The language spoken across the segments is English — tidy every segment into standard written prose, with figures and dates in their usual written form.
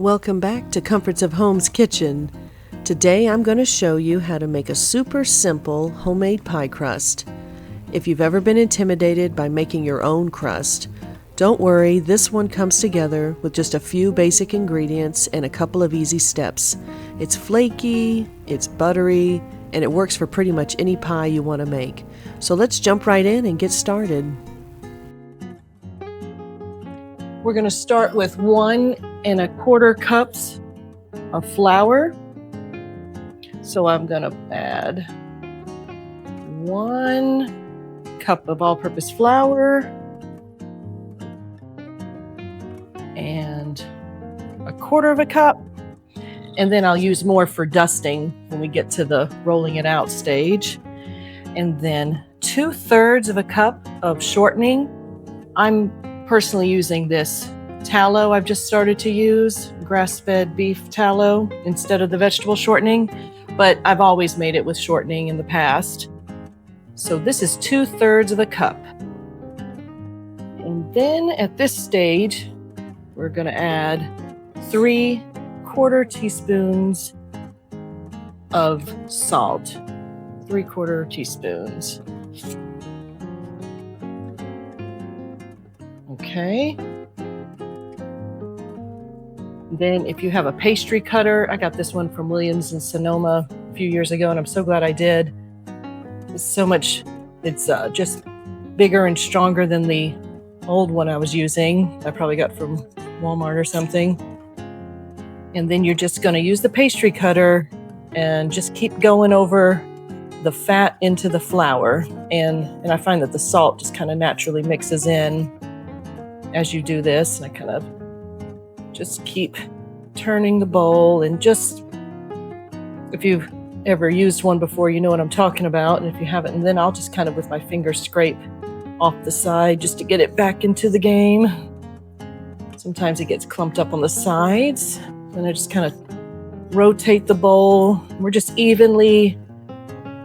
Welcome back to Comforts of Home's kitchen. Today I'm going to show you how to make a super simple homemade pie crust. If you've ever been intimidated by making your own crust, don't worry, this one comes together with just a few basic ingredients and a couple of easy steps. It's flaky, it's buttery, and it works for pretty much any pie you want to make. So let's jump right in and get started. We're going to start with 1 1/4 cups of flour. So I'm going to add 1 cup of all-purpose flour and 1/4 cup. And then I'll use more for dusting when we get to the rolling it out stage. And then 2/3 cup of shortening. I'm personally using this tallow I've just started to use, grass-fed beef tallow instead of the vegetable shortening, but I've always made it with shortening in the past. So this is 2/3 cup. And then at this stage, we're going to add 3/4 teaspoons of salt. 3/4 teaspoons. Okay. Then if you have a pastry cutter, I got this one from Williams in Sonoma a few years ago, and I'm so glad I did. It's just bigger and stronger than the old one I was using. I probably got from Walmart or something. And then you're just going to use the pastry cutter and just keep going over the fat into the flour. And I find that the salt just kind of naturally mixes in as you do this. And I kind of just keep turning the bowl, and just, if you've ever used one before, you know what I'm talking about. And if you haven't, and then I'll just kind of with my finger scrape off the side just to get it back into the game. Sometimes it gets clumped up on the sides, and I just kind of rotate the bowl. We're just evenly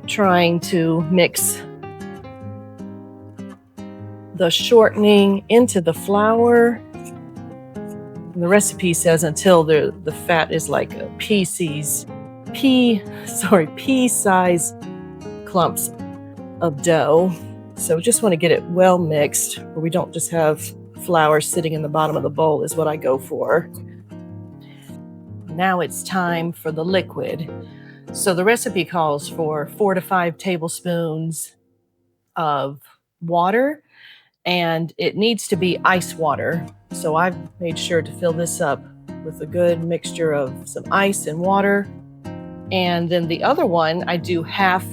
trying to mix the shortening into the flour. And the recipe says until the fat is like a pea-size clumps of dough. So just want to get it well mixed, where we don't just have flour sitting in the bottom of the bowl is what I go for. Now it's time for the liquid. So the recipe calls for 4 to 5 tablespoons of water, and it needs to be ice water. So I've made sure to fill this up with a good mixture of some ice and water. And then the other one, I do half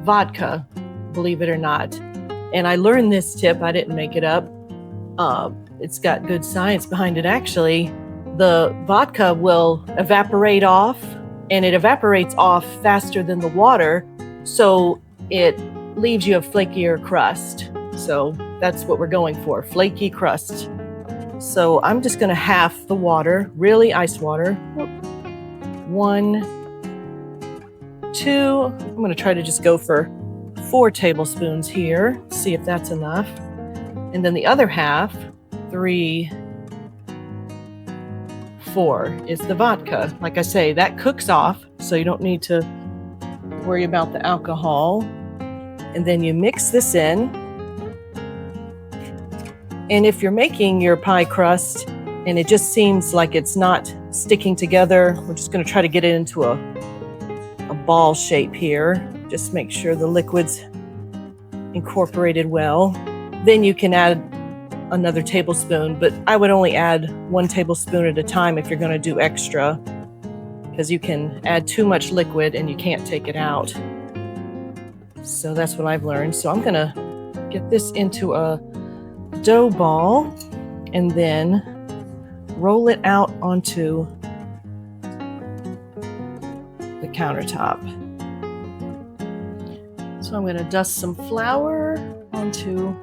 vodka, believe it or not. And I learned this tip, I didn't make it up. It's got good science behind it, actually. The vodka will evaporate off, and it evaporates off faster than the water, so it leaves you a flakier crust. So that's what we're going for, flaky crust. So I'm just going to half the water, really ice water. 1, 2, I'm going to try to just go for 4 tablespoons here, see if that's enough. And then the other half, 3, 4 is the vodka. Like I say, that cooks off, so you don't need to worry about the alcohol. And then you mix this in. And if you're making your pie crust and it just seems like it's not sticking together, we're just going to try to get it into a ball shape here. Just make sure the liquid's incorporated well. Then you can add another tablespoon, but I would only add 1 tablespoon at a time if you're going to do extra, because you can add too much liquid and you can't take it out. So that's what I've learned. So I'm going to get this into a dough ball and then roll it out onto the countertop. So I'm going to dust some flour onto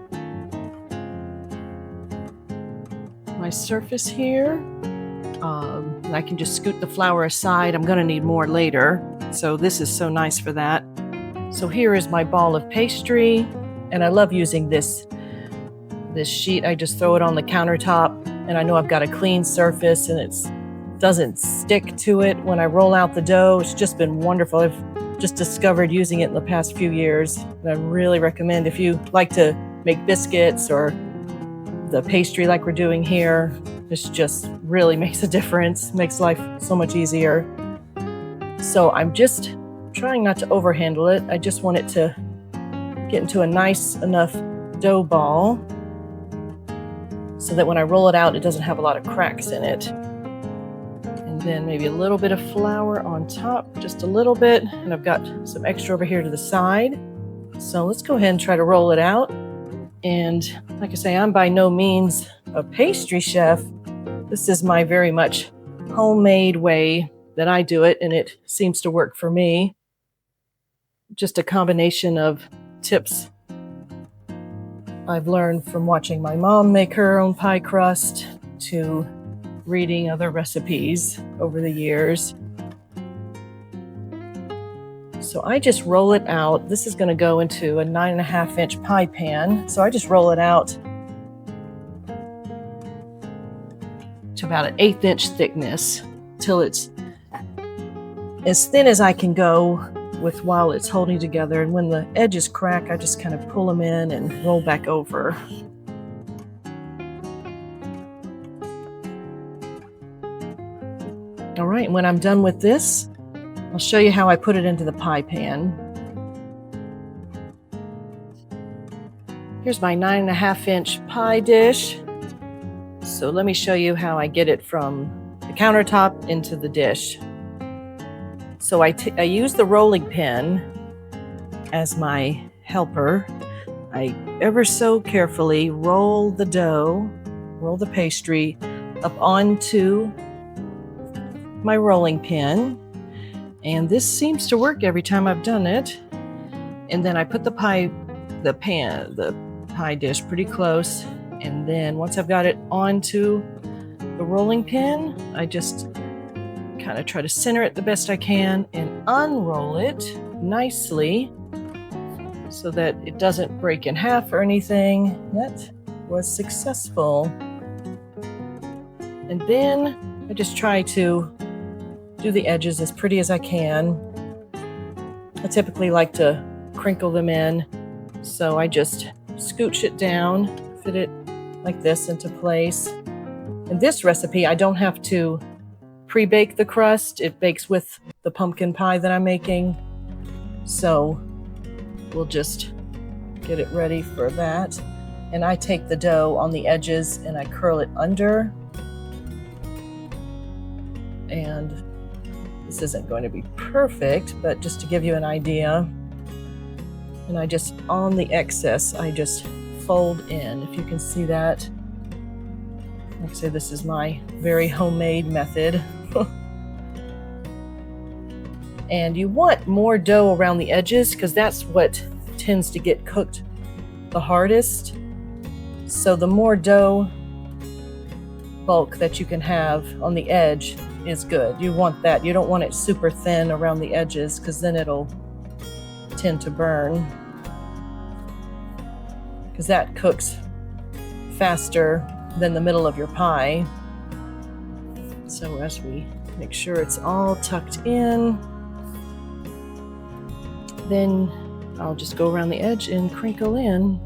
my surface here. I can just scoot the flour aside. I'm going to need more later, so this is so nice for that. So here is my ball of pastry, and I love using this sheet. I just throw it on the countertop, and I know I've got a clean surface and it's doesn't stick to it when I roll out the dough. It's just been wonderful. I've just discovered using it in the past few years. And I really recommend if you like to make biscuits or the pastry like we're doing here. This just really makes a difference, makes life so much easier. So I'm just trying not to overhandle it. I just want it to get into a nice enough dough ball so that when I roll it out, it doesn't have a lot of cracks in it. And then maybe a little bit of flour on top, just a little bit. And I've got some extra over here to the side. So let's go ahead and try to roll it out. And like I say, I'm by no means a pastry chef. This is my very much homemade way that I do it, and it seems to work for me. Just a combination of tips I've learned from watching my mom make her own pie crust to reading other recipes over the years. So I just roll it out. This is going to go into a 9.5-inch pie pan. So I just roll it out to about an 1/8-inch thickness till it's as thin as I can go with while it's holding together. And when the edges crack, I just kind of pull them in and roll back over. All right, when I'm done with this, I'll show you how I put it into the pie pan. Here's my 9.5-inch pie dish. So let me show you how I get it from the countertop into the dish. So I use the rolling pin as my helper. I ever so carefully roll the dough, roll the pastry up onto my rolling pin. And this seems to work every time I've done it. And then I put the pie dish pretty close. And then once I've got it onto the rolling pin, I just kind of try to center it the best I can and unroll it nicely so that it doesn't break in half or anything. That was successful. And then I just try to do the edges as pretty as I can. I typically like to crinkle them in, so I just scooch it down, fit it like this into place. In this recipe, I don't have to pre-bake the crust. It bakes with the pumpkin pie that I'm making. So we'll just get it ready for that. And I take the dough on the edges and I curl it under. And this isn't going to be perfect, but just to give you an idea. And I just, on the excess, I just fold in, if you can see that. Like I say, this is my very homemade method. And you want more dough around the edges because that's what tends to get cooked the hardest. So the more dough bulk that you can have on the edge is good. You want that. You don't want it super thin around the edges because then it'll tend to burn. Because that cooks faster than the middle of your pie. So as we make sure it's all tucked in, then I'll just go around the edge and crinkle in.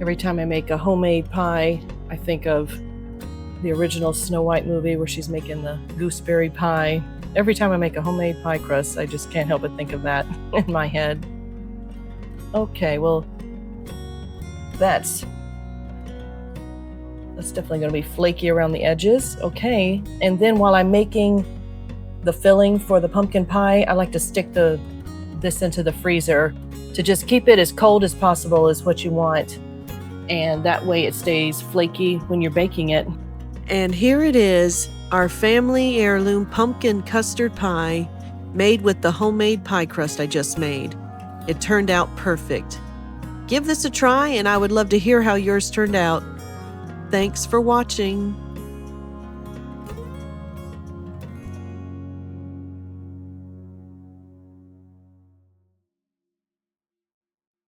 Every time I make a homemade pie, I think of the original Snow White movie where she's making the gooseberry pie. Every time I make a homemade pie crust, I just can't help but think of that in my head. Okay, well, that's definitely going to be flaky around the edges. Okay, and then while I'm making the filling for the pumpkin pie, I like to stick this into the freezer to just keep it as cold as possible is what you want. And that way it stays flaky when you're baking it. And here it is, our family heirloom pumpkin custard pie made with the homemade pie crust I just made. It turned out perfect. Give this a try and I would love to hear how yours turned out. Thanks for watching.